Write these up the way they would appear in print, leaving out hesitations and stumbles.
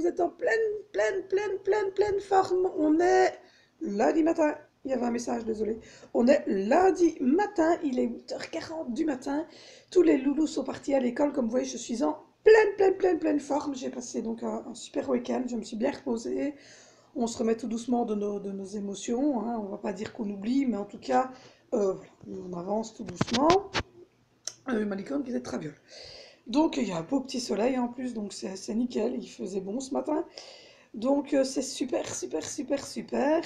êtes en pleine forme. On est lundi matin. Il y avait un message, désolé. On est lundi matin, il est 8h40 du matin. Tous les loulous sont partis à l'école. Comme vous voyez, je suis en pleine forme. J'ai passé donc un super week-end. Je me suis bien reposée. On se remet tout doucement de nos émotions, hein. On va pas dire qu'on oublie, mais en tout cas, voilà, on avance tout doucement. Ma licorne qui était traviole. Donc il y a un beau petit soleil en plus, donc c'est nickel, il faisait bon ce matin. Donc c'est super. Voilà,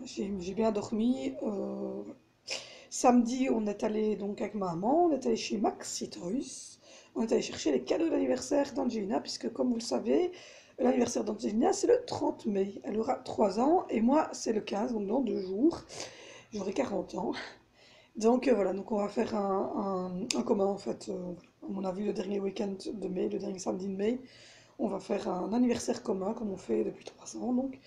j'ai bien dormi. Samedi, on est allé donc avec maman, on est allé chez Maxi Toys. On est allé chercher les cadeaux d'anniversaire d'Angelina, puisque comme vous le savez, l'anniversaire d'Angelina c'est le 30 mai. Elle aura 3 ans et moi c'est le 15, donc dans 2 jours. J'aurai 40 ans. Donc voilà, donc on va faire un commun en fait. À mon avis, le dernier week-end de mai, le dernier samedi de mai, on va faire un anniversaire commun comme on fait depuis 3 ans, donc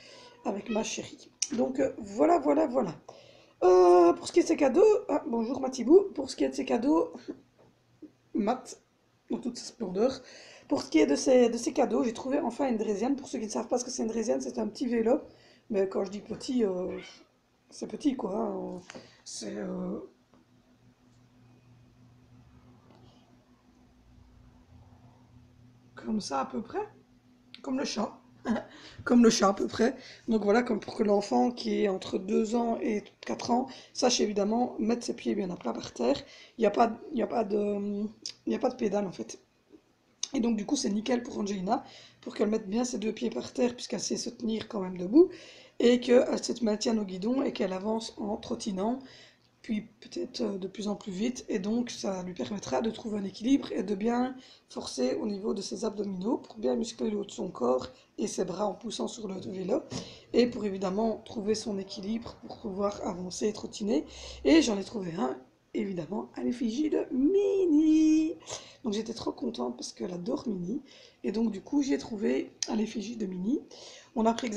avec ma chérie. Donc voilà. Pour ce qui est de ces cadeaux, ah, bonjour Matibou, pour ce qui est de ces cadeaux, Matt, dans toute sa splendeur. Pour ce qui est de ces cadeaux, j'ai trouvé enfin une draisienne. Pour ceux qui ne savent pas ce que c'est une draisienne, c'est un petit vélo. Mais quand je dis petit, c'est petit quoi, hein. C'est comme ça à peu près. Comme le chat. Comme le chat à peu près. Donc voilà, comme pour que l'enfant qui est entre 2 ans et 4 ans sache évidemment mettre ses pieds bien à plat par terre. Il y a pas de pédale en fait. Et donc du coup c'est nickel pour Angelina, pour qu'elle mette bien ses 2 pieds par terre puisqu'elle sait se tenir quand même debout et qu'elle se maintienne au guidon et qu'elle avance en trottinant puis peut-être de plus en plus vite, et donc ça lui permettra de trouver un équilibre et de bien forcer au niveau de ses abdominaux pour bien muscler le haut de son corps et ses bras en poussant sur le vélo, et pour évidemment trouver son équilibre pour pouvoir avancer et trottiner. Et j'en ai trouvé un, évidemment, à l'effigie de Minnie. Donc j'étais trop contente parce qu'elle adore Minnie, et donc du coup j'ai trouvé à l'effigie de Minnie. On a pris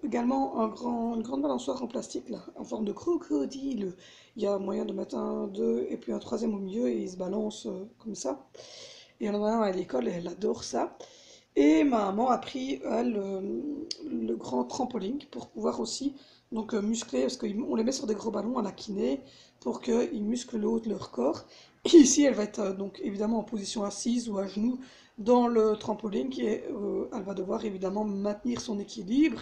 également une grande balançoire en plastique, là, en forme de crocodile. Il y a moyen de mettre un, deux, et puis un troisième au milieu, et il se balance comme ça. Et il y en a un à l'école, et elle adore ça. Et ma maman a pris, elle, le grand trampoline pour pouvoir aussi donc, muscler, parce qu'on les met sur des gros ballons à la kiné pour qu'ils musclent le haut de leur corps. Et ici, elle va être donc évidemment en position assise ou à genoux dans le trampoline, elle va devoir évidemment maintenir son équilibre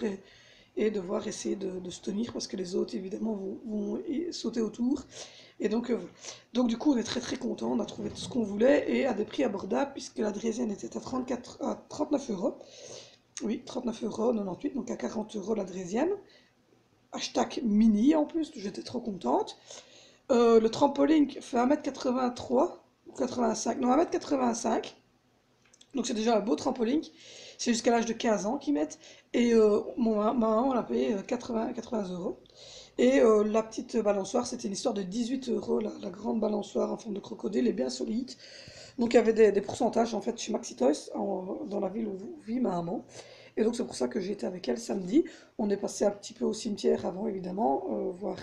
et devoir essayer de se tenir parce que les autres évidemment vont sauter autour. Et donc, voilà. Donc du coup on est très content, on a trouvé tout ce qu'on voulait et à des prix abordables puisque la draisienne était à 39 euros. Oui, 39,98 €, donc à 40 euros la draisienne. Hashtag mini en plus, j'étais trop contente. Le trampoline fait 1,83 m, 85, non 1,85 m. Donc c'est déjà un beau trampoline. C'est jusqu'à l'âge de 15 ans qu'ils mettent. Et ma maman, on l'a payé 80 euros. Et la petite balançoire, c'était une histoire de 18 euros, la grande balançoire en forme de crocodile, est bien solide. Donc il y avait des pourcentages en fait chez Maxi Toys, dans la ville où vit ma maman. Et donc c'est pour ça que j'ai été avec elle samedi. On est passé un petit peu au cimetière avant évidemment, voir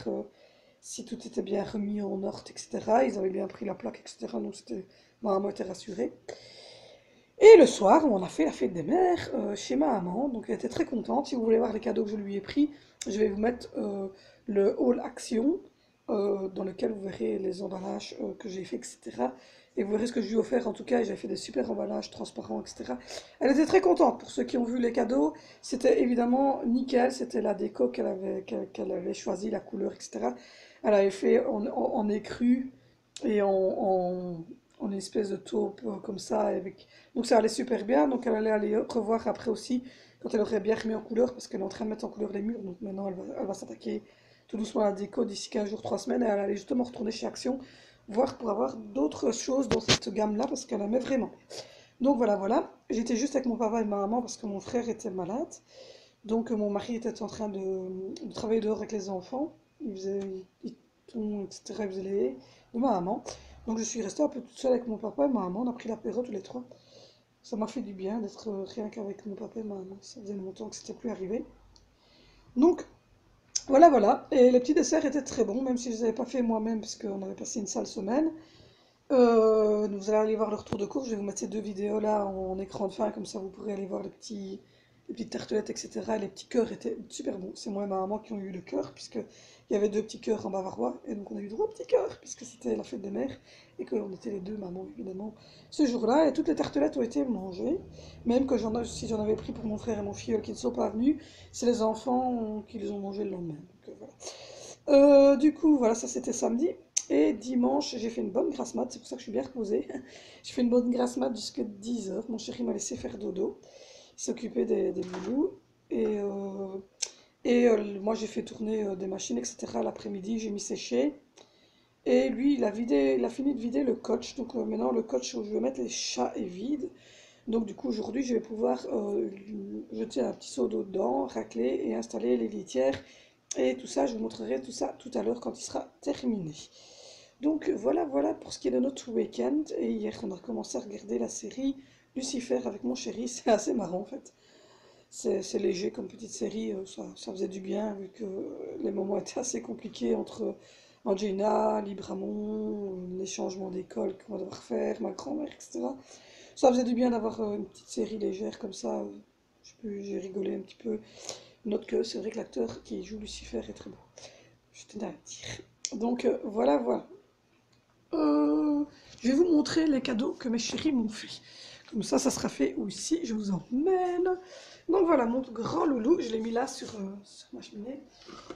si tout était bien remis en ordre, etc. Ils avaient bien pris la plaque, etc. Donc ma maman était rassurée. Et le soir, on a fait la fête des mères chez ma maman, donc elle était très contente. Si vous voulez voir les cadeaux que je lui ai pris, je vais vous mettre le haul action dans lequel vous verrez les emballages que j'ai fait, etc. Et vous verrez ce que je lui ai offert en tout cas, j'ai fait des super emballages transparents, etc. Elle était très contente. Pour ceux qui ont vu les cadeaux, c'était évidemment nickel, c'était la déco qu'elle avait choisi, la couleur, etc. Elle avait fait en écru et en une espèce de taupe comme ça. Donc ça allait super bien, donc elle allait aller revoir après aussi quand elle aurait bien remis en couleur, parce qu'elle est en train de mettre en couleur les murs, donc maintenant elle va s'attaquer tout doucement à la déco d'ici 15 jours, 3 semaines, et elle allait justement retourner chez Action, voir pour avoir d'autres choses dans cette gamme-là, parce qu'elle aimait vraiment. Donc voilà. J'étais juste avec mon papa et ma maman parce que mon frère était malade. Donc mon mari était en train de travailler dehors avec les enfants. Il tourne, etc. Il faisait les haies de ma maman. Donc je suis restée un peu toute seule avec mon papa et ma maman. On a pris l'apéro tous les trois. Ça m'a fait du bien d'être rien qu'avec mon papa et ma maman. Ça faisait longtemps que c'était plus arrivé. Donc voilà. Et les petits desserts étaient très bons, même si je ne les avais pas fait moi-même parce qu'on avait passé une sale semaine. Vous allez aller voir le retour de course. Je vais vous mettre ces deux vidéos là en écran de fin, comme ça vous pourrez aller voir les petites tartelettes, etc. Les petits cœurs étaient super bons. C'est moi et ma maman qui ont eu le cœur, puisque il y avait deux petits cœurs en bavarois, et donc on a eu droit aux petits cœurs, puisque c'était la fête des mères, et qu'on était les deux mamans évidemment ce jour-là. Et toutes les tartelettes ont été mangées, même que si j'en avais pris pour mon frère et mon filleul qui ne sont pas venus, c'est les enfants qui les ont mangés le lendemain. Donc, voilà. Du coup, voilà, ça c'était samedi. Et dimanche, j'ai fait une bonne grasse mat, c'est pour ça que je suis bien reposée. J'ai fait une bonne grasse mat jusqu'à 10 h. Mon chéri m'a laissé faire dodo. Il s'occupait des boulous. Et, moi, j'ai fait tourner des machines, etc. L'après-midi, j'ai mis sécher. Et lui, il a fini de vider le coach. Donc maintenant, le coach où je vais mettre les chats est vide. Donc du coup, aujourd'hui, je vais pouvoir jeter un petit seau d'eau dedans, racler et installer les litières. Et tout ça, je vous montrerai tout ça tout à l'heure quand il sera terminé. Donc voilà, voilà pour ce qui est de notre week-end. Et hier, on a commencé à regarder la série Lucifer avec mon chéri. C'est assez marrant en fait. C'est léger comme petite série. Ça faisait du bien vu que les moments étaient assez compliqués entre Angelina, Libramon, les changements d'école qu'on va devoir faire, ma grand-mère, etc. Ça faisait du bien d'avoir une petite série légère comme ça. J'ai rigolé un petit peu. Note que c'est vrai que l'acteur qui joue Lucifer est très beau. Je tenais à le dire. Donc voilà, voilà. Je vais vous montrer les cadeaux que mes chéris m'ont fait. Comme ça sera fait aussi. Je vous emmène. Donc voilà, mon grand loulou, je l'ai mis là sur ma cheminée.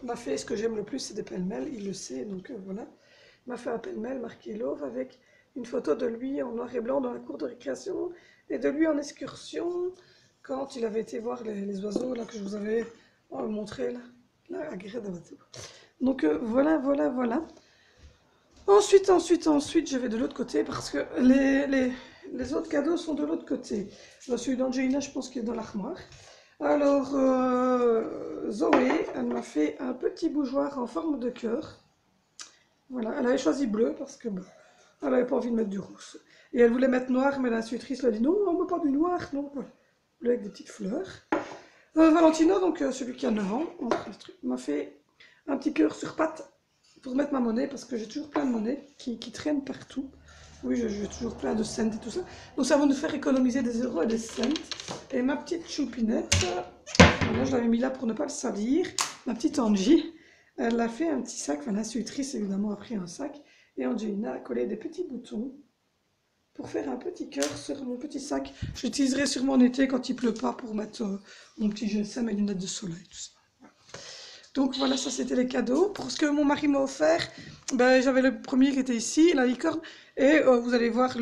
Il m'a fait ce que j'aime le plus, c'est des pêle-mêles, il le sait, donc voilà. Il m'a fait un pêle-mêle marqué Love avec une photo de lui en noir et blanc dans la cour de récréation et de lui en excursion quand il avait été voir les oiseaux là que je vous avais montré là à Guéret d'Amato. Donc voilà, voilà, voilà. Ensuite, je vais de l'autre côté parce que les autres cadeaux sont de l'autre côté. Celui d'Angelina, je pense qu'il est dans l'armoire. Alors, Zoé, elle m'a fait un petit bougeoir en forme de cœur. Voilà, elle avait choisi bleu parce que elle n'avait pas envie de mettre du rouge. Et elle voulait mettre noir, mais l'institutrice lui a dit non, on ne met pas du noir. Donc voilà, bleu avec des petites fleurs. Valentino, donc celui qui a 9 ans, m'a fait un petit cœur sur patte pour mettre ma monnaie parce que j'ai toujours plein de monnaie qui traînent partout. Oui, j'ai toujours plein de cents et tout ça. Donc ça va nous faire économiser des euros et des cents. Et ma petite choupinette, voilà, je l'avais mis là pour ne pas le salir. Ma petite Angie, elle a fait un petit sac. Enfin, l'institutrice évidemment a pris un sac. Et Angelina a collé des petits boutons pour faire un petit cœur sur mon petit sac. Je l'utiliserai sûrement en été quand il pleut pas pour mettre mon petit GSM et lunettes de soleil, tout ça. Donc voilà, ça c'était les cadeaux. Pour ce que mon mari m'a offert, ben, j'avais le premier qui était ici, la licorne. Et vous allez voir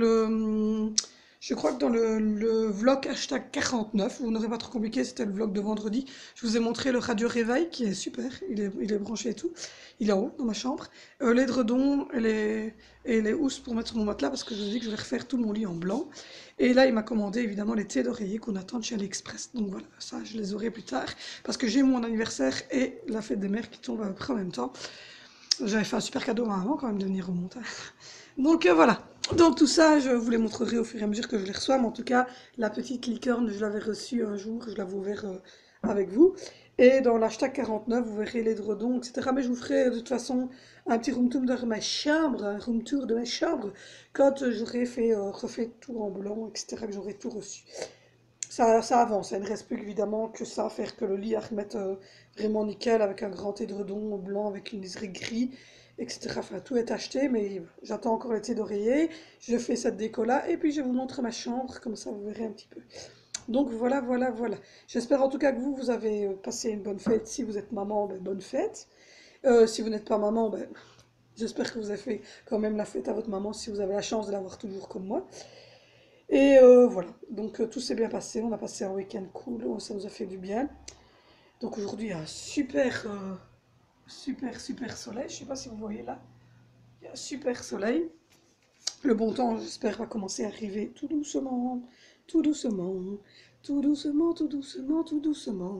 je crois que dans le vlog hashtag 49, vous n'aurez pas trop compliqué, c'était le vlog de vendredi. Je vous ai montré le radio réveil qui est super, il est branché et tout. Il est en haut dans ma chambre. L'édredon et les housses pour mettre sur mon matelas parce que je vous ai dit que je vais refaire tout mon lit en blanc. Et là, il m'a commandé évidemment les thés d'oreiller qu'on attend de chez AliExpress. Donc voilà, ça je les aurai plus tard parce que j'ai mon anniversaire et la fête des mères qui tombent à peu près en même temps. J'avais fait un super cadeau à ma maman quand même de venir au montage. Donc voilà. Donc tout ça, je vous les montrerai au fur et à mesure que je les reçois. Mais en tout cas, la petite licorne, je l'avais reçue un jour, je l'avais ouvert avec vous. Et dans l'hashtag 49, vous verrez l'édredon, etc. Mais je vous ferai de toute façon un petit room tour de ma chambre, un room tour de ma chambre, quand j'aurai refait tout en blanc, etc., que j'aurai tout reçu. Ça avance, il ne reste plus évidemment que ça à faire, que le lit à remettre vraiment nickel avec un grand édredon blanc avec une liseré gris, etc. Enfin, tout est acheté, mais j'attends encore les thés d'oreiller. Je fais cette déco-là et puis je vous montre ma chambre, comme ça vous verrez un petit peu. Donc voilà, voilà, voilà. J'espère en tout cas que vous avez passé une bonne fête. Si vous êtes maman, ben, bonne fête. Si vous n'êtes pas maman, ben, j'espère que vous avez fait quand même la fête à votre maman si vous avez la chance de l'avoir toujours comme moi. Et voilà, donc tout s'est bien passé, on a passé un week-end cool, ça nous a fait du bien. Donc aujourd'hui il y a un super soleil, je sais pas si vous voyez là, il y a un super soleil. Le bon temps j'espère va commencer à arriver tout doucement, tout doucement, tout doucement, tout doucement, tout doucement.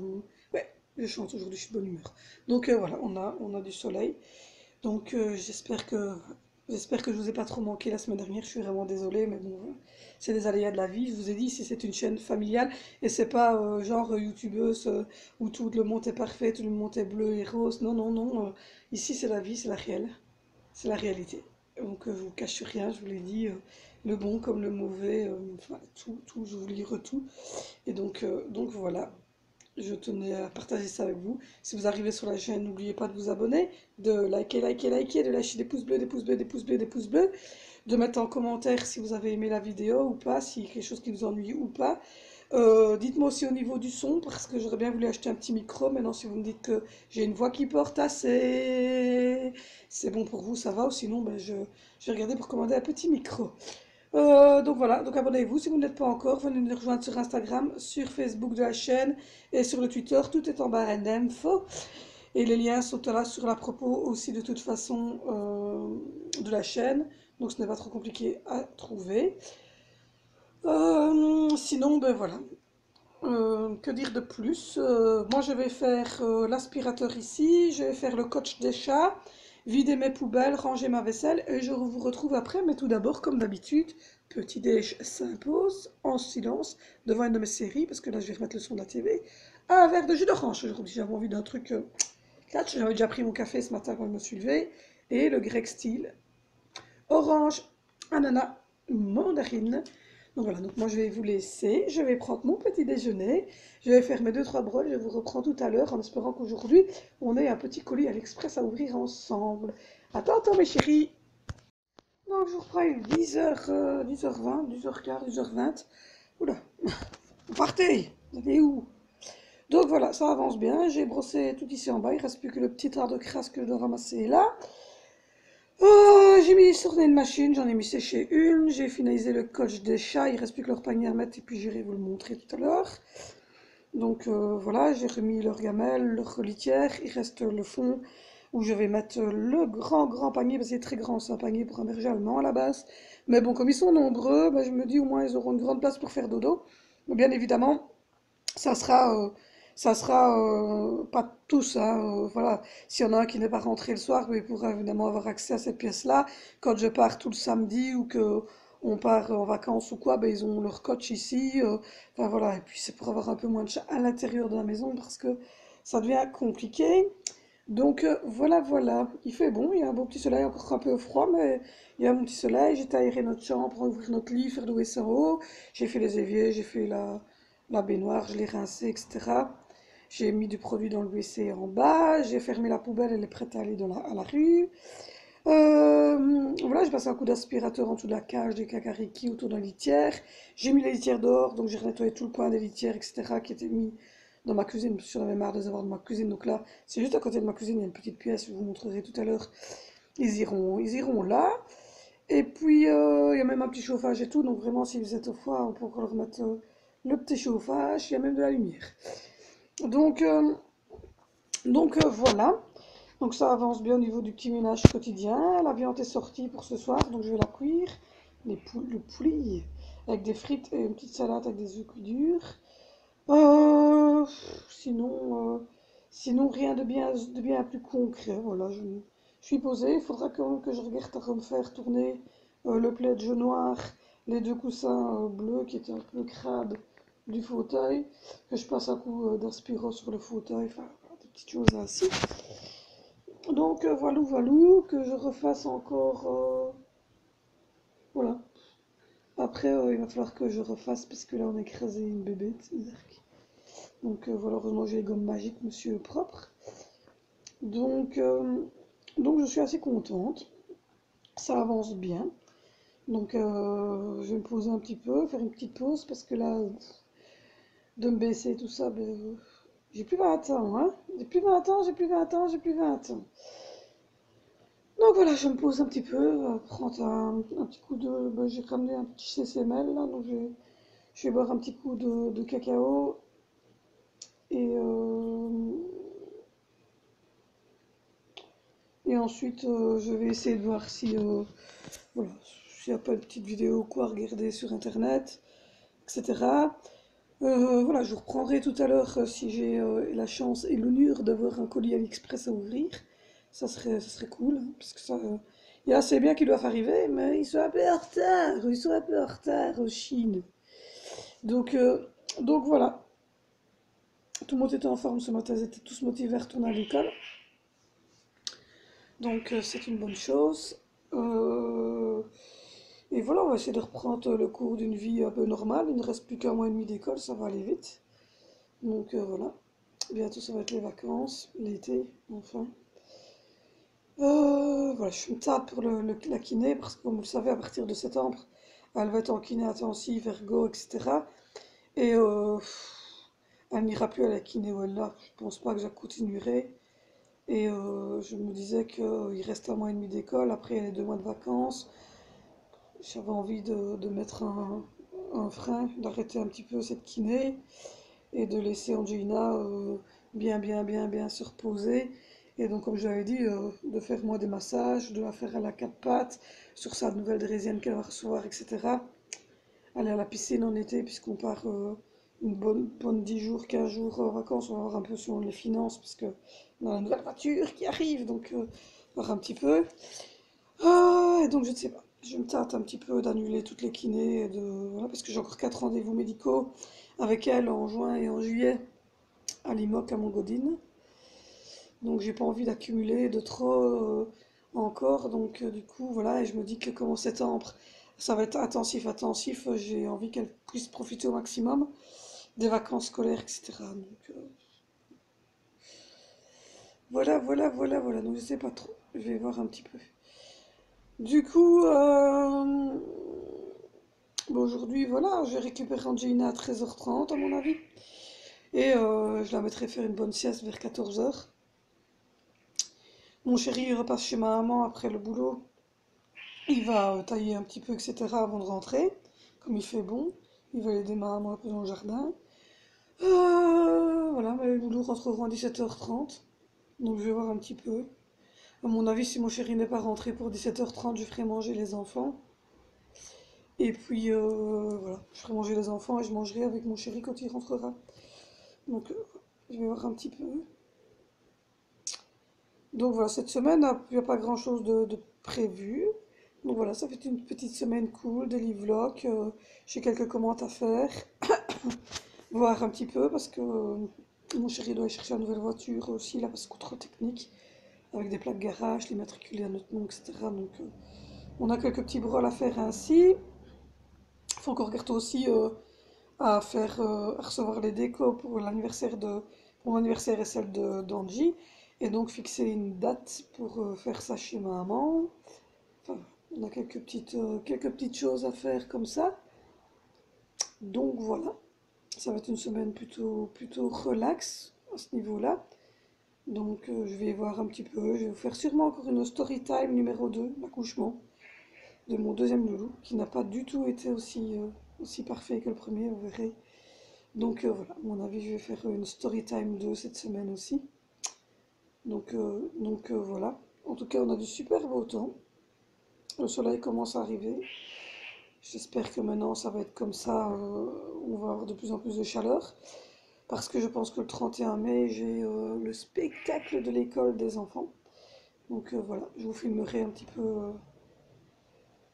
Ouais, je chante aujourd'hui, je suis de bonne humeur. Donc voilà, on a du soleil. Donc j'espère que je vous ai pas trop manqué la semaine dernière. Je suis vraiment désolée, mais bon, c'est des aléas de la vie. Je vous ai dit, si c'est une chaîne familiale et c'est pas genre youtubeuse où tout le monde est parfait, tout le monde est bleu et rose. Non, non, non. Ici c'est la vie, c'est la réelle, c'est la réalité. Donc je vous cache rien, je vous l'ai dit, le bon comme le mauvais, enfin tout, je vous livre tout. Et donc voilà, je tenais à partager ça avec vous. Si vous arrivez sur la chaîne, n'oubliez pas de vous abonner, de liker, de lâcher des pouces bleus, des pouces bleus, des pouces bleus, des pouces bleus, de mettre en commentaire si vous avez aimé la vidéo ou pas, s'il y a quelque chose qui vous ennuie ou pas. Dites-moi aussi au niveau du son, parce que j'aurais bien voulu acheter un petit micro. Maintenant, si vous me dites que j'ai une voix qui porte assez, c'est bon pour vous, ça va. Ou sinon, ben, je vais regarder pour commander un petit micro. Donc voilà, donc abonnez-vous si vous ne l'êtes pas encore. Venez nous rejoindre sur Instagram, sur Facebook de la chaîne et sur le Twitter. Tout est en barre d'infos. Et les liens sont là sur la propos aussi de toute façon de la chaîne. Donc ce n'est pas trop compliqué à trouver. Sinon, ben voilà. Que dire de plus? Moi, je vais faire l'aspirateur ici, je vais faire le coach des chats, vider mes poubelles, ranger ma vaisselle et je vous retrouve après. Mais tout d'abord, comme d'habitude, petit déj s'impose en silence devant une de mes séries parce que là, je vais remettre le son de la TV. Un verre de jus d'orange aujourd'hui, j'avais envie d'un truc catch. J'avais déjà pris mon café ce matin quand je me suis levée et le grec style orange, ananas, mandarine. Donc voilà, donc moi je vais vous laisser, je vais prendre mon petit déjeuner, je vais faire mes 2-3 brols, je vous reprends tout à l'heure en espérant qu'aujourd'hui on ait un petit colis à l'express à ouvrir ensemble. À tantôt mes chéris. Donc je vous reprends, il est 10h, 10h20, 10h15, 10h20. Oula, vous partez, vous allez où? Donc voilà, ça avance bien, j'ai brossé tout ici en bas, il ne reste plus que le petit tas de crasse que je dois ramasser là. J'ai mis sur une machine, j'en ai mis séché une, j'ai finalisé le coach des chats, il reste plus que leur panier à mettre et puis j'irai vous le montrer tout à l'heure. Donc voilà, j'ai remis leur gamelle, leur litière, il reste le fond où je vais mettre le grand panier, parce que c'est très grand, c'est un panier pour un berger allemand à la base. Mais bon, comme ils sont nombreux, ben, je me dis au moins ils auront une grande place pour faire dodo. Mais bien évidemment, ça sera, euh, ça sera pas tous, hein, voilà. S'il y en a un qui n'est pas rentré le soir, ben, il pourra évidemment avoir accès à cette pièce-là. Quand je pars tout le samedi ou que on part en vacances ou quoi, ben, ils ont leur coach ici. Enfin voilà, et puis c'est pour avoir un peu moins de chat à l'intérieur de la maison parce que ça devient compliqué. Donc voilà. Il fait bon, il y a un beau petit soleil, encore un peu froid, mais il y a un petit soleil. J'ai aéré notre chambre, ouvrir notre lit, faire le SAO. J'ai fait les éviers, j'ai fait la baignoire, je l'ai rincée, etc. J'ai mis du produit dans le WC en bas, j'ai fermé la poubelle, elle est prête à aller à la rue. Voilà, j'ai passé un coup d'aspirateur en dessous de la cage des cacariki autour de la litière. J'ai mis les litières dehors, donc j'ai nettoyé tout le coin des litières, etc. qui étaient mis dans ma cuisine, parce que j'en avais marre de les avoir dans ma cuisine. Donc là, c'est juste à côté de ma cuisine, il y a une petite pièce, je vous montrerai tout à l'heure. Ils iront là. Et puis, il y a même un petit chauffage et tout, donc vraiment, si vous êtes au froid, on peut encore leur mettre le petit chauffage, il y a même de la lumière. Donc, voilà. Donc ça avance bien au niveau du petit ménage quotidien. La viande est sortie pour ce soir, donc je vais la cuire. Le poulet avec des frites et une petite salade avec des œufs cuits durs. Euh, sinon, sinon rien de bien plus concret. Voilà, je suis posée. Il faudra quand même que je regarde à refaire tourner le plaid jaune noir, les deux coussins bleus qui étaient un peu crades du fauteuil, que je passe un coup d'aspiro sur le fauteuil, enfin des petites choses ainsi. Donc voilà, que je refasse encore. Voilà. Après, il va falloir que je refasse parce que là on a écrasé une bébête. Donc voilà, heureusement j'ai les gommes magiques, monsieur propre. Donc, donc je suis assez contente. Ça avance bien. Donc je vais me poser un petit peu, faire une petite pause parce que là, de me baisser tout ça, ben, j'ai plus 20 ans, hein. J'ai plus 20 ans, j'ai plus 20 ans, j'ai plus 20 ans. Donc voilà, je me pose un petit peu, prendre un petit coup de... ben, j'ai ramené un petit CCML là, donc je vais boire un petit coup de cacao. Et, et ensuite, je vais essayer de voir si, voilà, s'il n'y a pas une petite vidéo ou quoi à regarder sur internet, etc. Voilà, je vous reprendrai tout à l'heure si j'ai la chance et l'honneur d'avoir un colis AliExpress à ouvrir. Ça serait cool, hein, parce que ça, il y a assez bien qu'ils doivent arriver, mais ils sont un peu en retard, ils sont un peu en retard en Chine. Donc, voilà, tout le monde était en forme ce matin, ils étaient tous motivés à retourner à l'école. Donc c'est une bonne chose. Euh, et voilà, on va essayer de reprendre le cours d'une vie un peu normale. Il ne reste plus qu'un mois et demi d'école, ça va aller vite. Donc voilà, bientôt ça va être les vacances, l'été, enfin. Voilà, je me tape pour la kiné parce que comme vous le savez, à partir de septembre, elle va être en kiné intensive, ergo, etc. Et elle n'ira plus à la kiné où elle est là. Je pense pas que je continuerai. Et je me disais qu'il reste un mois et demi d'école, après il y a les 2 mois de vacances. J'avais envie de mettre un frein, d'arrêter un petit peu cette kiné et de laisser Angelina bien se reposer. Et donc, comme je l'avais dit, de faire moi des massages, de la faire à la quatre pattes, sur sa nouvelle draisienne qu'elle va recevoir, etc. Aller à la piscine en été, puisqu'on part une bonne 10 jours, 15 jours en vacances, on va voir un peu sur les finances, parce que on a la nouvelle voiture qui arrive, donc voir un petit peu. Et donc, je ne sais pas. Je me tâte un petit peu d'annuler toutes les kinés, voilà, parce que j'ai encore 4 rendez-vous médicaux avec elle en juin et en juillet à Limoc, à Montgodine. Donc j'ai pas envie d'accumuler de trop encore. Donc du coup, voilà, et je me dis que comme en septembre, ça va être intensif, j'ai envie qu'elle puisse profiter au maximum des vacances scolaires, etc. Donc voilà. Donc je sais pas trop. Je vais voir un petit peu. Du coup, bon, aujourd'hui, voilà, je vais récupérer Angelina à 13h30 à mon avis. Et je la mettrai faire une bonne sieste vers 14h. Mon chéri il repasse chez ma maman après le boulot. Il va tailler un petit peu, etc. avant de rentrer. Comme il fait bon. Il va aider ma maman un peu dans le jardin. Voilà, mais les loulous rentreront à 17h30. Donc je vais voir un petit peu. À mon avis, si mon chéri n'est pas rentré pour 17h30, je ferai manger les enfants. Et puis voilà, je ferai manger les enfants et je mangerai avec mon chéri quand il rentrera. Donc je vais voir un petit peu. Donc voilà, cette semaine, il n'y a pas grand-chose de prévu. Donc voilà, ça fait une petite semaine cool, daily vlog. J'ai quelques commandes à faire, voir un petit peu parce que mon chéri doit aller chercher une nouvelle voiture aussi là parce que trop technique, avec des plaques garage, les matriculer à notre nom, etc. Donc on a quelques petits brols à faire ainsi. Il faut qu'on regarde aussi à faire, à recevoir les décos pour mon anniversaire et celle d'Angie. Et donc fixer une date pour faire ça chez maman. Enfin, on a quelques petites choses à faire comme ça. Donc voilà, ça va être une semaine plutôt relax à ce niveau-là. Donc je vais voir un petit peu. Je vais vous faire sûrement encore une story time numéro 2, l'accouchement de mon deuxième loulou, qui n'a pas du tout été aussi parfait que le premier, vous verrez. Donc voilà, à mon avis, je vais faire une story time 2 cette semaine aussi. Donc voilà. En tout cas, on a du super beau temps. Le soleil commence à arriver. J'espère que maintenant ça va être comme ça. On va avoir de plus en plus de chaleur. Parce que je pense que le 31 mai, j'ai le spectacle de l'école des enfants. Donc voilà, je vous filmerai un petit peu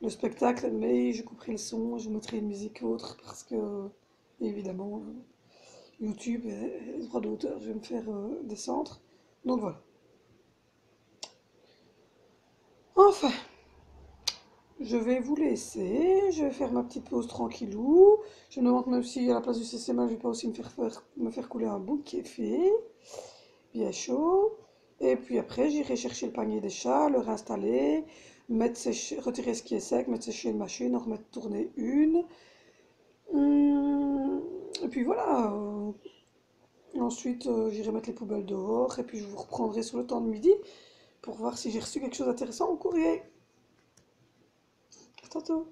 le spectacle, mais je couperai le son, je mettrai une musique autre parce que, évidemment, YouTube et les droits d'auteur, je vais me faire descendre. Donc voilà. Enfin, je vais vous laisser, je vais faire ma petite pause tranquillou. Je me demande même si à la place du CCMA, je vais pas aussi me faire couler un bout de café, bien chaud. Et puis après, j'irai chercher le panier des chats, le réinstaller, retirer ce qui est sec, mettre sécher une machine, en remettre tourner une. Et puis voilà. Ensuite, j'irai mettre les poubelles dehors et puis je vous reprendrai sur le temps de midi pour voir si j'ai reçu quelque chose d'intéressant au courrier. À tantôt.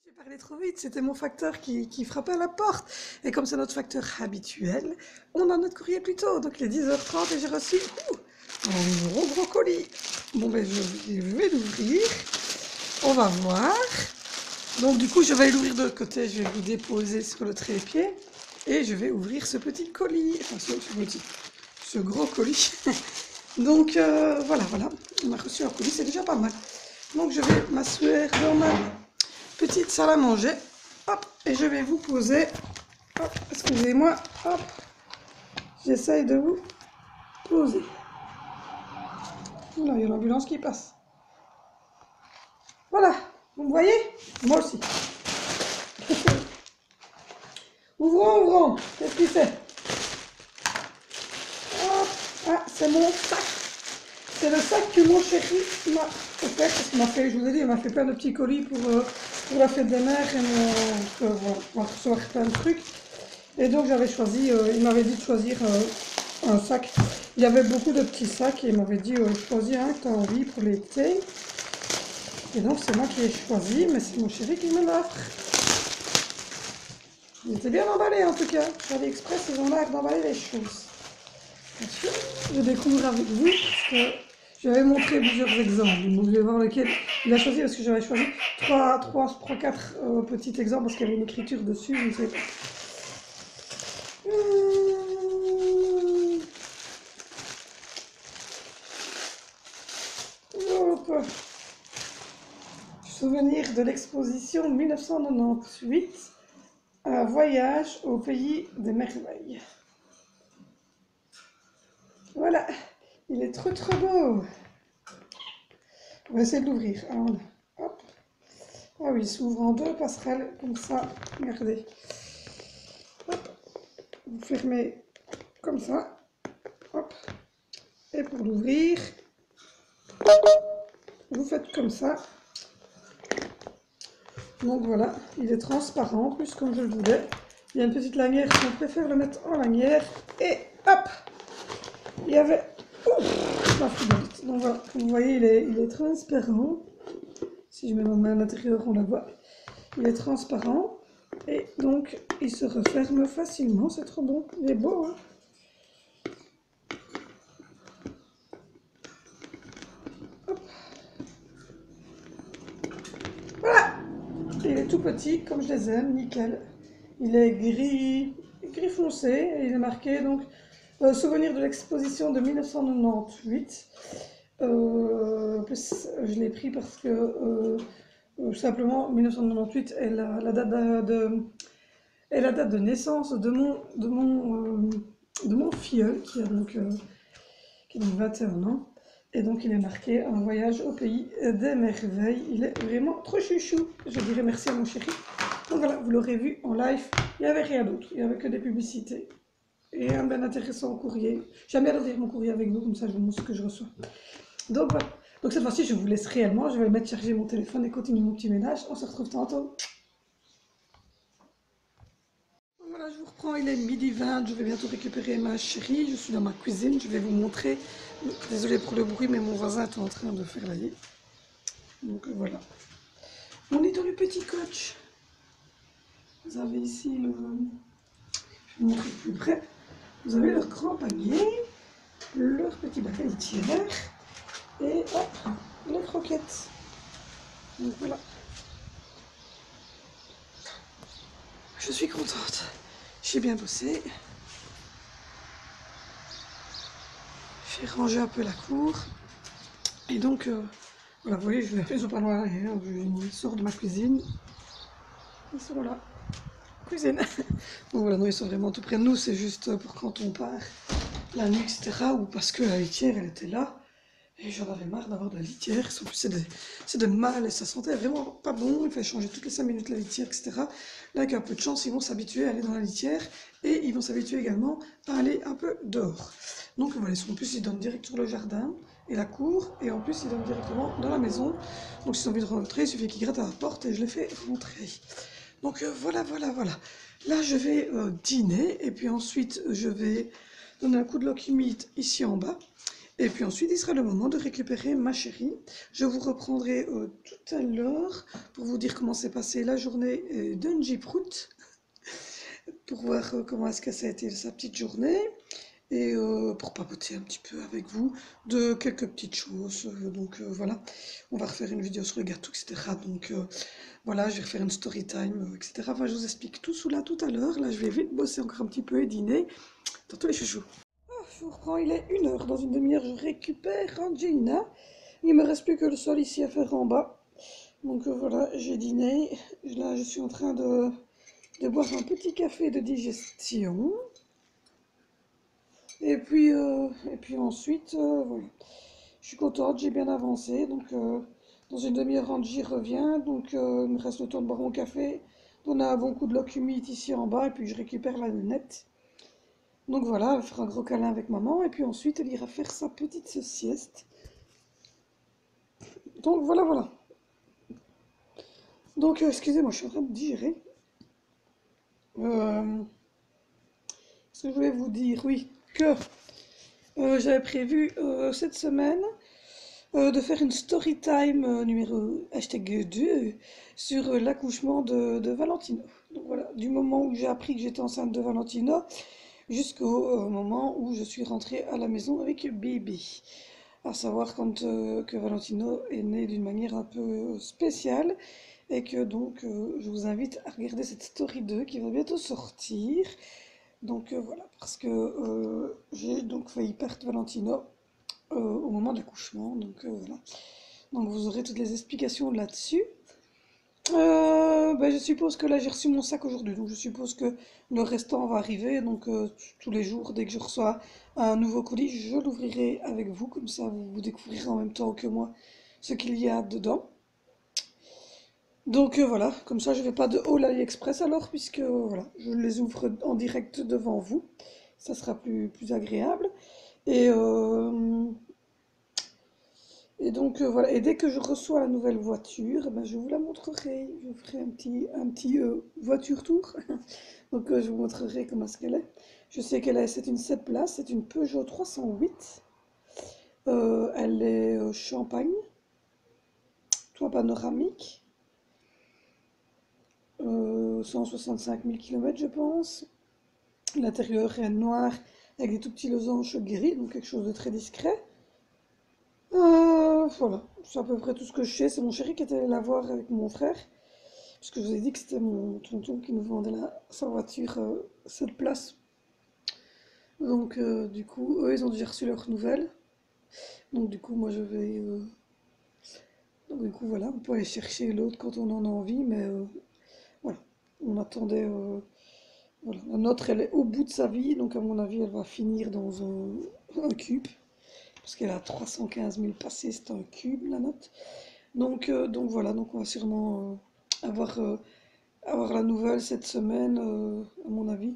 J'ai parlé trop vite, c'était mon facteur qui frappait à la porte. Et comme c'est notre facteur habituel, on a notre courrier plus tôt. Donc il est 10h30 et j'ai reçu un gros colis. Bon ben je vais l'ouvrir. On va voir. Donc du coup je vais l'ouvrir de l'autre côté, je vais vous déposer sur le trépied. Et je vais ouvrir ce petit colis. Enfin ce gros colis. Donc voilà. On a reçu un colis, c'est déjà pas mal. Donc je vais m'asseoir dans ma petite salle à manger. Hop, et je vais vous poser. Hop, excusez-moi. Hop, j'essaye de vous poser. Là, il y a l'ambulance qui passe. Voilà, vous me voyez? Moi aussi. Ouvrons, ouvrons. Qu'est-ce qu'il fait? Hop. Ah, c'est mon sac. C'est le sac que mon chéri m'a offert. Parce qu'il m'a fait, je vous ai dit, il m'a fait plein de petits colis pour la fête des mères. Et voilà, on va recevoir plein de trucs. Et donc j'avais choisi, il m'avait dit de choisir un sac. Il y avait beaucoup de petits sacs et il m'avait dit choisis un que tu as envie pour l'été. Et donc c'est moi qui ai choisi, mais c'est mon chéri qui me l'a offert. Il était bien emballé en tout cas. Sur AliExpress, ils ont l'air d'emballer les choses. Attention, je découvre avec vous parce que j'avais montré plusieurs exemples. Donc je vais voir lequel il a choisi parce que j'avais choisi 4 petits exemples parce qu'il y avait une écriture dessus. Je ne sais pas. Hop. Souvenir de l'exposition 1998, un voyage au pays des merveilles. Voilà, il est trop trop beau. On va essayer de l'ouvrir. Hop. Ah oui, il s'ouvre en 2 passerelles, comme ça. Regardez. Hop. Vous fermez comme ça. Hop. Et pour l'ouvrir, vous faites comme ça. Donc voilà, il est transparent, en plus comme je le voulais. Il y a une petite lanière, on préfère le mettre en lanière. Et hop, il y avait ma frigolite. Donc voilà, comme vous voyez, il est transparent. Si je mets ma main à l'intérieur, on la voit. Il est transparent. Et donc, il se referme facilement. C'est trop bon. Il est beau, hein? Hop. Voilà. Il est tout petit, comme je les aime, nickel. Il est gris foncé. Et il est marqué, donc, souvenir de l'exposition de 1998. En plus, je l'ai pris parce que simplement 1998 est la date de naissance de mon filleul qui a donc 21 ans. Et donc il est marqué un voyage au pays des merveilles. Il est vraiment trop chouchou. Je dirais merci à mon chéri. Donc voilà, vous l'aurez vu en live. Il n'y avait rien d'autre. Il n'y avait que des publicités. Et un bien intéressant courrier. J'aime bien lire mon courrier avec vous, comme ça je vous montre ce que je reçois. Donc voilà. Donc cette fois-ci, je vous laisse réellement. Je vais mettre charger mon téléphone et continuer mon petit ménage. On se retrouve tantôt. Voilà, je vous reprends. Il est 12h20. Je vais bientôt récupérer ma chérie. Je suis dans ma cuisine. Je vais vous montrer. Désolée pour le bruit, mais mon voisin est en train de faire la vie. Donc voilà. On est dans le petit coach. Vous avez ici le... Je vais vous montrer plus près. Vous avez leur grand panier, leur petit bac à litière et hop, les croquettes. Donc voilà. Je suis contente. J'ai bien bossé. J'ai rangé un peu la cour. Et donc, voilà, vous voyez, ils sont pas loin. Je sors de ma cuisine. Ils sont là. Cuisine. Donc voilà, non, ils sont vraiment tout près de nous. C'est juste pour quand on part la nuit, etc. Ou parce que la litière, elle était là. Et j'en avais marre d'avoir de la litière. En plus, c'est de mal et ça sentait vraiment pas bon. Il fallait changer toutes les 5 minutes la litière, etc. Là, avec un peu de chance, ils vont s'habituer à aller dans la litière et ils vont s'habituer également à aller un peu dehors. Donc voilà, en plus, ils donnent direct sur le jardin et la cour. Et en plus, ils donnent directement dans la maison. Donc, s'ils ont envie de rentrer, il suffit qu'ils grattent à la porte et je les fais rentrer. Donc voilà. Là, je vais dîner et puis ensuite, je vais donner un coup de lock humide ici en bas. Et puis ensuite, il sera le moment de récupérer ma chérie. Je vous reprendrai tout à l'heure pour vous dire comment s'est passée la journée d'Angie Prout, pour voir comment est-ce que ça a été sa petite journée, et pour papoter un petit peu avec vous de quelques petites choses. Donc voilà, on va refaire une vidéo sur le gâteau, etc. Donc voilà, je vais refaire une story time, etc. Enfin, je vous explique tout cela tout à l'heure. Là, je vais vite bosser encore un petit peu et dîner. Tantôt les chouchous. Je vous reprends, il est 1h. Dans une demi-heure, je récupère Angelina. Il me reste plus que le sol ici à faire en bas. Donc voilà, j'ai dîné. Là, je suis en train de boire un petit café de digestion. Et puis ensuite, voilà. Je suis contente, j'ai bien avancé. Donc Dans une demi-heure, j'y reviens, donc il me reste le temps de boire mon café, donner un bon coup de lock humide ici en bas, et puis je récupère la lunette. Donc voilà, elle va faire un gros câlin avec maman, et puis ensuite elle ira faire sa petite sieste. Donc voilà, voilà. Donc excusez-moi, je suis en train de digérer. Euh, Ce que je voulais vous dire, oui, que j'avais prévu cette semaine de faire une story time numéro hashtag 2 sur l'accouchement de Valentino. Donc voilà, du moment où j'ai appris que j'étais enceinte de Valentino jusqu'au moment où je suis rentrée à la maison avec bébé. À savoir quand que Valentino est né d'une manière un peu spéciale et que donc je vous invite à regarder cette story 2 qui va bientôt sortir. Donc voilà, parce que j'ai donc failli perdre Valentino au moment de l'accouchement. Donc voilà. Donc vous aurez toutes les explications là-dessus. Ben, je suppose que là j'ai reçu mon sac aujourd'hui, donc je suppose que le restant va arriver. Donc tous les jours, dès que je reçois un nouveau colis, je l'ouvrirai avec vous, comme ça vous découvrirez en même temps que moi ce qu'il y a dedans. Donc voilà, comme ça je vais pas de haul AliExpress alors, puisque voilà, je les ouvre en direct devant vous. Ça sera plus agréable. Et, euh, et donc voilà, et dès que je reçois la nouvelle voiture, eh ben, je vous la montrerai. Je vous ferai un petit voiture tour. Donc je vous montrerai comment est-ce qu'elle est. Je sais c'est une 7 places, c'est une Peugeot 308. Elle est champagne, toit panoramique, 165 000 km je pense. L'intérieur est noir avec des tout petits losanges gris, donc quelque chose de très discret. Voilà, c'est à peu près tout ce que je sais. C'est mon chéri qui était allé la voir avec mon frère. Parce que je vous ai dit que c'était mon tonton qui nous vendait sa voiture 7 places. Donc du coup, eux, ils ont déjà reçu leurs nouvelles. Donc du coup, moi, je vais... Donc du coup, voilà, on peut aller chercher l'autre quand on en a envie. Mais voilà, on attendait... voilà. La nôtre, elle est au bout de sa vie. Donc à mon avis, elle va finir dans un cube. Parce qu'elle a 315 000 passés, c'est un cube, la note. Donc voilà, donc on va sûrement avoir la nouvelle cette semaine, à mon avis.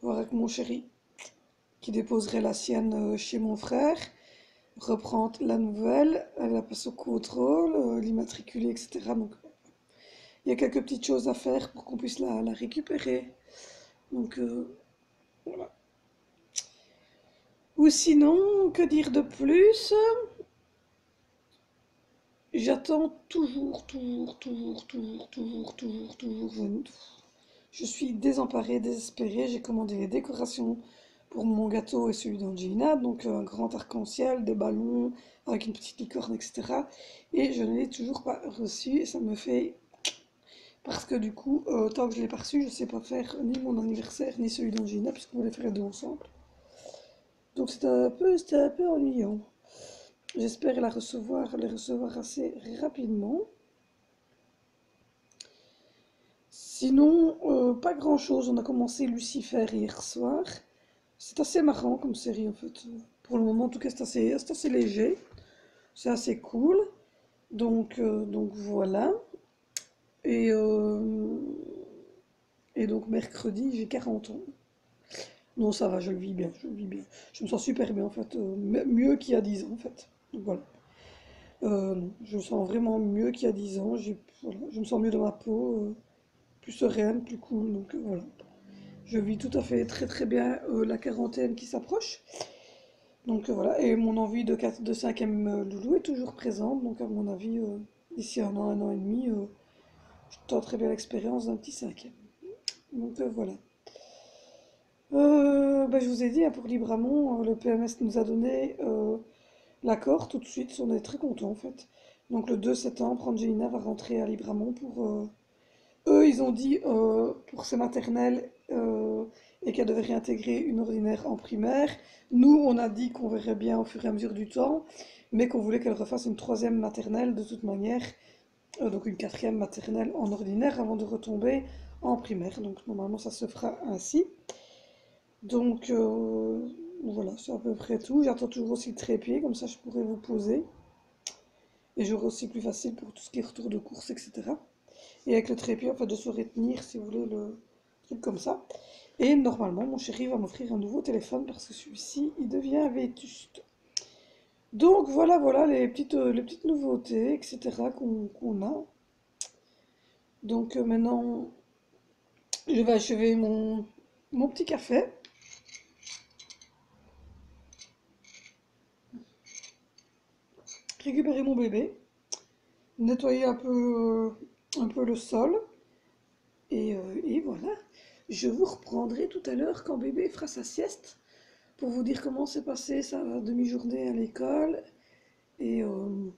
Voir avec mon chéri, qui déposerait la sienne chez mon frère, reprendre la nouvelle, elle la passe au contrôle, l'immatriculer, etc. Donc il y a quelques petites choses à faire pour qu'on puisse la récupérer. Donc voilà. Ou sinon, que dire de plus? J'attends toujours. Je suis désemparée, désespérée. J'ai commandé les décorations pour mon gâteau et celui d'Angelina, donc un grand arc-en-ciel, des ballons avec une petite licorne, etc. Et je ne l'ai toujours pas reçu et ça me fait... Parce que du coup, tant que je ne l'ai pas reçu, je ne sais pas faire ni mon anniversaire ni celui d'Angelina, puisqu'on voulait faire les deux ensemble. Donc c'était un peu ennuyant. J'espère les recevoir assez rapidement. Sinon, pas grand-chose. On a commencé Lucifer hier soir. C'est assez marrant comme série en fait. Pour le moment, en tout cas, c'est assez léger. C'est assez cool. Donc voilà. Et, euh, et donc mercredi, j'ai 40 ans. Non, ça va, je le vis bien, je le vis bien. Je me sens super bien en fait. Mieux qu'il y a 10 ans en fait. Donc voilà. Je me sens vraiment mieux qu'il y a 10 ans. Voilà, je me sens mieux dans ma peau. Plus sereine, plus cool. Donc voilà. Je vis tout à fait très très bien la quarantaine qui s'approche. Donc voilà, et mon envie de cinquième loulou est toujours présente. Donc à mon avis, d'ici un an et demi, je tenterai bien l'expérience d'un petit cinquième. Donc voilà. Bah, je vous ai dit, hein, pour Libramont, le PMS nous a donné l'accord tout de suite. On est très contents en fait. Donc le 2 septembre, Angelina va rentrer à Libramont pour... eux, ils ont dit pour ses maternelles et qu'elle devait réintégrer une ordinaire en primaire. Nous, on a dit qu'on verrait bien au fur et à mesure du temps, mais qu'on voulait qu'elle refasse une troisième maternelle de toute manière, donc une quatrième maternelle en ordinaire avant de retomber en primaire. Donc normalement, ça se fera ainsi. Donc voilà, c'est à peu près tout. J'attends toujours aussi le trépied, comme ça je pourrais vous poser. Et j'aurai aussi plus facile pour tout ce qui est retour de course, etc. Et avec le trépied, en fait, de se retenir, si vous voulez, le truc comme ça. Et normalement, mon chéri va m'offrir un nouveau téléphone parce que celui-ci, il devient vétuste. Donc voilà, voilà les petites nouveautés, etc. qu'on a. Donc maintenant, je vais achever mon petit café. Récupérer mon bébé, nettoyer un peu le sol, et voilà. Je vous reprendrai tout à l'heure quand bébé fera sa sieste pour vous dire comment s'est passée sa demi-journée à l'école et, euh,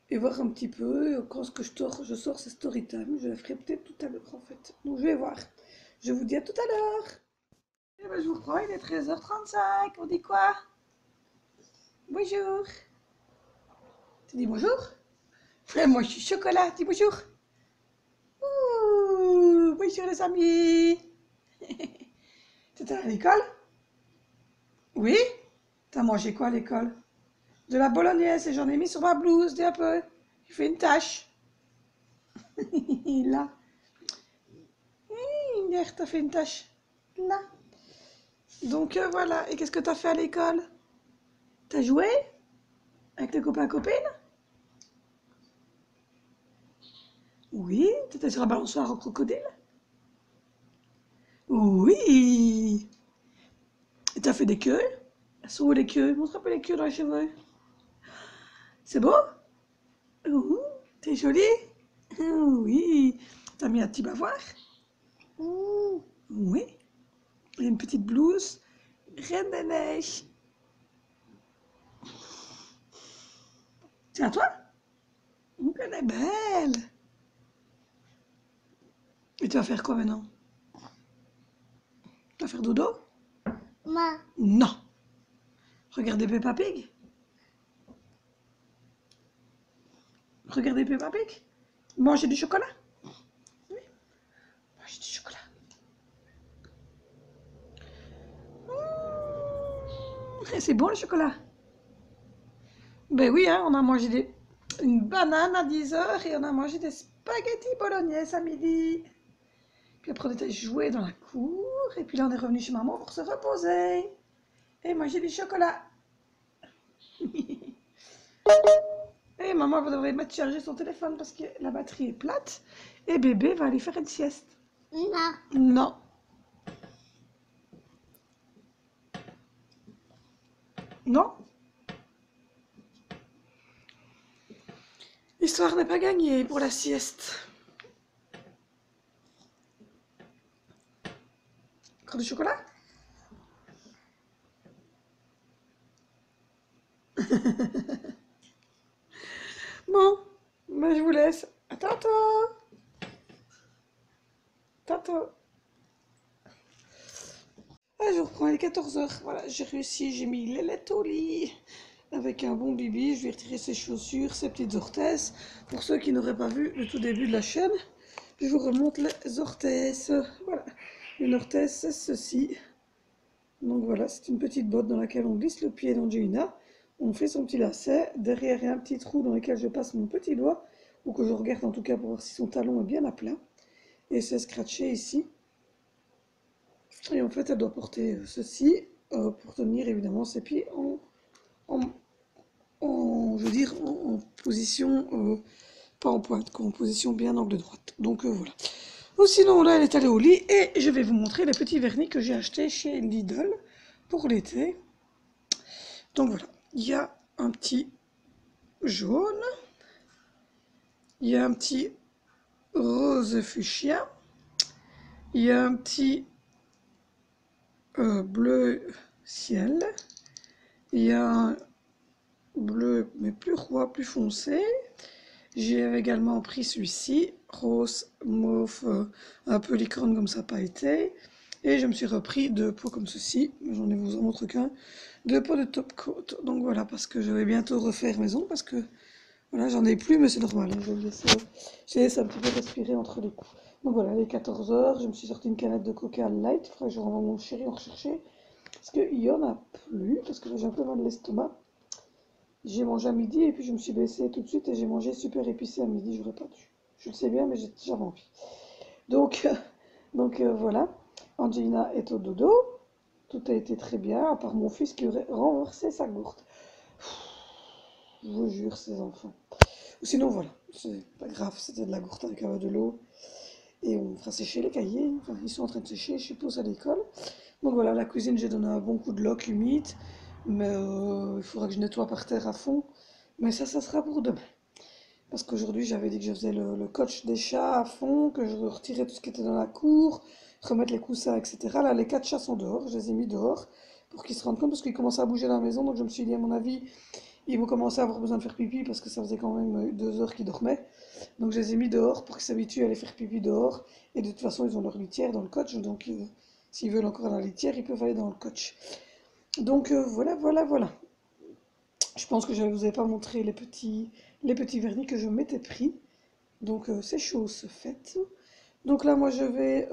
et voir un petit peu quand ce que je sors c'est story time. Je la ferai peut-être tout à l'heure en fait. Donc je vais voir. Je vous dis à tout à l'heure. Eh ben, je vous reprends, il est 13h35. On dit quoi? Bonjour. Tu dis bonjour? Moi je suis chocolat, dis bonjour. Ouh, bonjour les amis. T'étais à l'école? Oui? T'as mangé quoi à l'école? De la bolognaise et j'en ai mis sur ma blouse, dis un peu. Il fait une tache. Là. Hier, t'as fait une tache. Là. Donc voilà. Et qu'est-ce que t'as fait à l'école? T'as joué? Avec tes copains et copines? Oui. T'étais sur la balançoire au crocodile? Oui. Et t'as fait des queues? Elles sont où les queues? Montre un peu les queues dans les cheveux. C'est beau? Ouh, t'es jolie? Oui. T'as mis un petit bavoir? Oui. Et une petite blouse. Reine des neiges. C'est à toi? Elle est belle. Et tu vas faire quoi maintenant? Tu vas faire dodo? Ma, Non. Regardez Peppa Pig? Regardez Peppa Pig? Manger du chocolat? Oui. Manger du chocolat. Et c'est bon le chocolat? Ben oui, hein, on a mangé une banane à 10h et on a mangé des spaghettis bolognaise à midi. Puis après on était joué dans la cour et puis là on est revenu chez maman pour se reposer et manger du chocolat. Et maman va devoir mettre charger son téléphone parce que la batterie est plate et bébé va aller faire une sieste. ma, Non. Non. L'histoire n'est pas gagnée pour la sieste. Encore du chocolat? Bon, mais je vous laisse. À tantôt. Tantôt. Ah, je reprends les 14h. Voilà, j'ai réussi, j'ai mis les lettres au lit. Avec un bon bibi, je vais retirer ses chaussures, ses petites orthèses. Pour ceux qui n'auraient pas vu le tout début de la chaîne, je vous remonte les orthèses. Voilà, une orthèse, c'est ceci. Donc voilà, c'est une petite botte dans laquelle on glisse le pied d'Angelina. On fait son petit lacet. Derrière, il y a un petit trou dans lequel je passe mon petit doigt, ou que je regarde en tout cas pour voir si son talon est bien à plat. Et c'est scratché ici. Et en fait, elle doit porter ceci pour tenir évidemment ses pieds en, je veux dire, en position, pas en pointe, en position bien angle droite. Donc voilà. Ou sinon, là, elle est allée au lit et je vais vous montrer les petits vernis que j'ai achetés chez Lidl pour l'été. Donc voilà, il y a un petit jaune, il y a un petit rose fuchsia, il y a un petit bleu ciel, il y a un bleu mais plus roi, plus foncé. J'ai également pris celui-ci, rose, mauve, un peu licorne comme ça pailleté. Et je me suis repris deux pots comme ceci, j'en ai vous en montre qu'un, deux pots de top coat. Donc voilà, parce que je vais bientôt refaire maison, parce que voilà, j'en ai plus, mais c'est normal, hein, je laisse un petit peu respirer entre les coups. Donc voilà, il est 14h, je me suis sorti une canette de Coca Light, il faudrait que je renvoie mon chéri en rechercher, parce qu'il n'y en a plus, parce que là j'ai un peu mal de l'estomac. J'ai mangé à midi et puis je me suis baissée tout de suite et j'ai mangé super épicé à midi, j'aurais pas dû. Je le sais bien, mais j'avais envie. Donc, voilà, Angelina est au dodo, tout a été très bien, à part mon fils qui aurait renversé sa gourde. Je vous jure, ces enfants. Sinon, voilà, c'est pas grave, c'était de la gourde avec de l'eau. Et on fera sécher les cahiers, enfin, ils sont en train de sécher, je suppose, à l'école. Donc voilà, la cuisine, j'ai donné un bon coup de loc humide, mais il faudra que je nettoie par terre à fond. Mais ça sera pour demain. Parce qu'aujourd'hui, j'avais dit que je faisais le coach des chats à fond, que je retirais tout ce qui était dans la cour, remettre les coussins, etc. Là, les 4 chats sont dehors, je les ai mis dehors pour qu'ils se rendent compte, parce qu'ils commençaient à bouger dans la maison. Donc je me suis dit, à mon avis, ils vont commencer à avoir besoin de faire pipi, parce que ça faisait quand même 2 heures qu'ils dormaient. Donc je les ai mis dehors pour qu'ils s'habituent à aller faire pipi dehors. Et de toute façon, ils ont leur litière dans le coach, donc s'ils veulent encore la litière, ils peuvent aller dans le coach. Donc voilà, voilà, voilà. Je pense que je ne vous ai pas montré les petits vernis que je m'étais pris. Donc c'est chose faite. Donc là, moi, je vais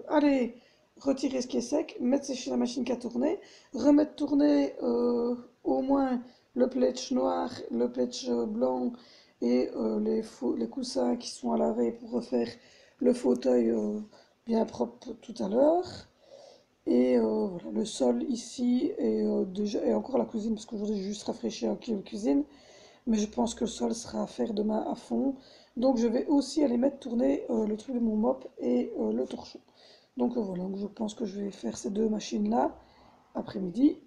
aller retirer ce qui est sec, mettre sécher la machine qui a tourné, remettre tourner au moins le pletch noir, le pletch blanc et les coussins qui sont à laver pour refaire le fauteuil bien propre tout à l'heure. Et voilà, le sol ici et encore la cuisine, parce qu'aujourd'hui j'ai juste rafraîchi un la cuisine, mais je pense que le sol sera à faire demain à fond. Donc je vais aussi aller mettre tourner le truc de mon mop et le torchon. Donc voilà, donc je pense que je vais faire ces 2 machines-là après-midi.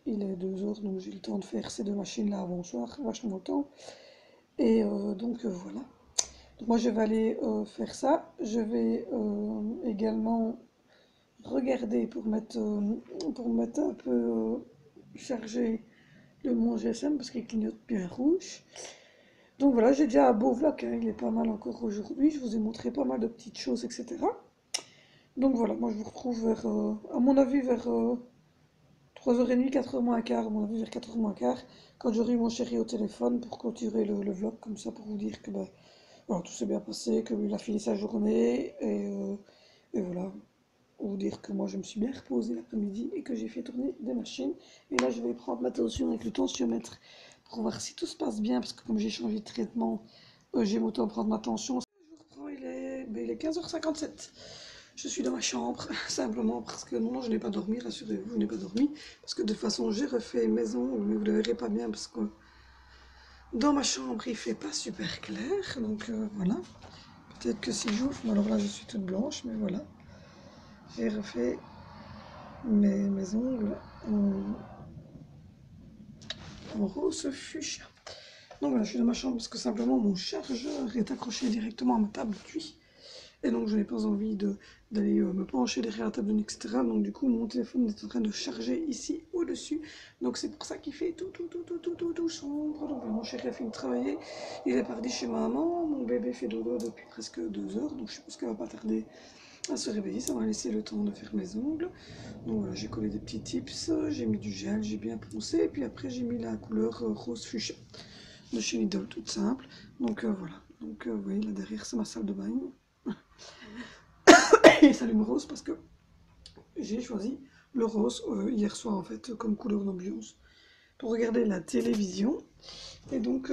Il est 2 heures, donc j'ai le temps de faire ces 2 machines-là avant le soir, vachement de temps. Et donc voilà. Donc moi je vais aller faire ça. Je vais également regarder pour mettre un peu chargé mon GSM parce qu'il clignote bien rouge. Donc voilà, j'ai déjà un beau vlog, hein, il est pas mal encore aujourd'hui. Je vous ai montré pas mal de petites choses, etc. Donc voilà, moi je vous retrouve à mon avis, vers 3h30, 4h moins quart, à mon avis, vers 4h moins quart, quand j'aurai eu mon chéri au téléphone pour clôturer le vlog, comme ça, pour vous dire que voilà, tout s'est bien passé, qu'il a fini sa journée, et voilà, vous dire que moi je me suis bien reposée l'après-midi et que j'ai fait tourner des machines. Et là je vais prendre ma tension avec le tensiomètre pour voir si tout se passe bien, parce que comme j'ai changé de traitement, j'ai autant prendre ma tension. Je reprends, il est 15h57. Je suis dans ma chambre, simplement parce que non, je n'ai pas dormi, rassurez-vous, je n'ai pas dormi. Parce que de toute façon, j'ai refait mes ongles, mais vous ne le verrez pas bien parce que dans ma chambre, il fait pas super clair. Donc voilà. Peut-être que si j'ouvre, alors là, je suis toute blanche, mais voilà. J'ai refait mes ongles en rose fuchsia. Donc voilà, je suis dans ma chambre parce que simplement mon chargeur est accroché directement à ma table de nuit. Et donc je n'ai pas envie d'aller me pencher derrière la table de nuit, etc. Donc du coup mon téléphone est en train de charger ici au-dessus. Donc c'est pour ça qu'il fait tout sombre. Donc mon chéri a fini de travailler, il est parti chez maman. Mon bébé fait dodo depuis presque 2 heures. Donc je suppose qu'elle va pas tarder à se réveiller. Ça va laisser le temps de faire mes ongles. Donc voilà, j'ai collé des petits tips, j'ai mis du gel, j'ai bien poncé. Et puis après j'ai mis la couleur rose fuchsia de chez Lidl, toute simple. Donc voilà. Donc vous voyez là derrière c'est ma salle de bain. Et ça allume rose parce que j'ai choisi le rose hier soir en fait comme couleur d'ambiance pour regarder la télévision. Et donc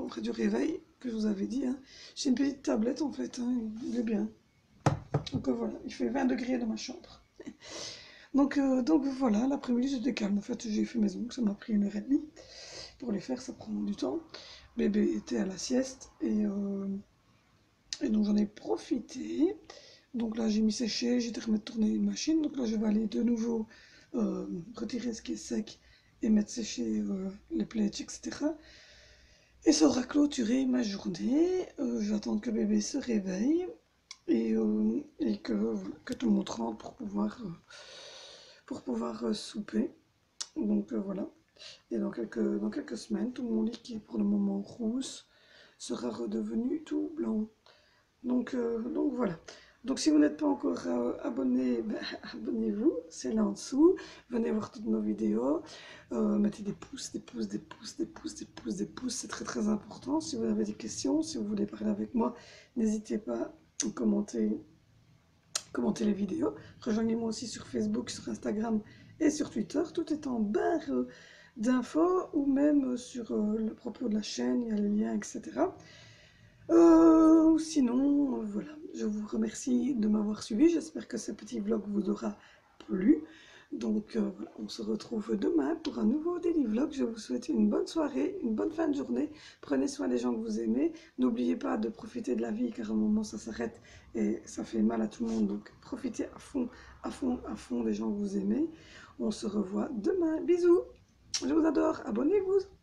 près du réveil que je vous avais dit, hein, j'ai une petite tablette en fait, hein, il est bien. Donc voilà, il fait 20 degrés dans ma chambre. Donc voilà, l'après-midi c'était calme. En fait j'ai fait mes ongles, ça m'a pris 1h30 pour les faire, ça prend du temps. Bébé était à la sieste et donc j'en ai profité. Donc là, j'ai mis sécher, j'ai remettre tourner une machine. Donc là, je vais aller de nouveau retirer ce qui est sec et mettre sécher les pledges, etc. Et ça aura clôturé ma journée. Je vais attendre que bébé se réveille et que tout le monde rentre pour pouvoir souper. Donc voilà. Et dans quelques semaines, tout mon lit qui est pour le moment rouge sera redevenu tout blanc. Donc voilà. Donc si vous n'êtes pas encore abonné, abonnez-vous, c'est là en dessous. Venez voir toutes nos vidéos. Mettez des pouces, des pouces, des pouces, des pouces, des pouces, des pouces, c'est très très important. Si vous avez des questions, si vous voulez parler avec moi, n'hésitez pas à commenter les vidéos. Rejoignez-moi aussi sur Facebook, sur Instagram et sur Twitter. Tout est en barre d'infos ou même sur le propos de la chaîne, il y a les liens, etc. Sinon, voilà, je vous remercie de m'avoir suivi. J'espère que ce petit vlog vous aura plu. Donc voilà, on se retrouve demain pour un nouveau daily vlog. Je vous souhaite une bonne soirée, une bonne fin de journée. Prenez soin des gens que vous aimez. N'oubliez pas de profiter de la vie car à un moment ça s'arrête et ça fait mal à tout le monde. Donc profitez à fond, à fond, à fond des gens que vous aimez. On se revoit demain. Bisous, je vous adore. Abonnez-vous.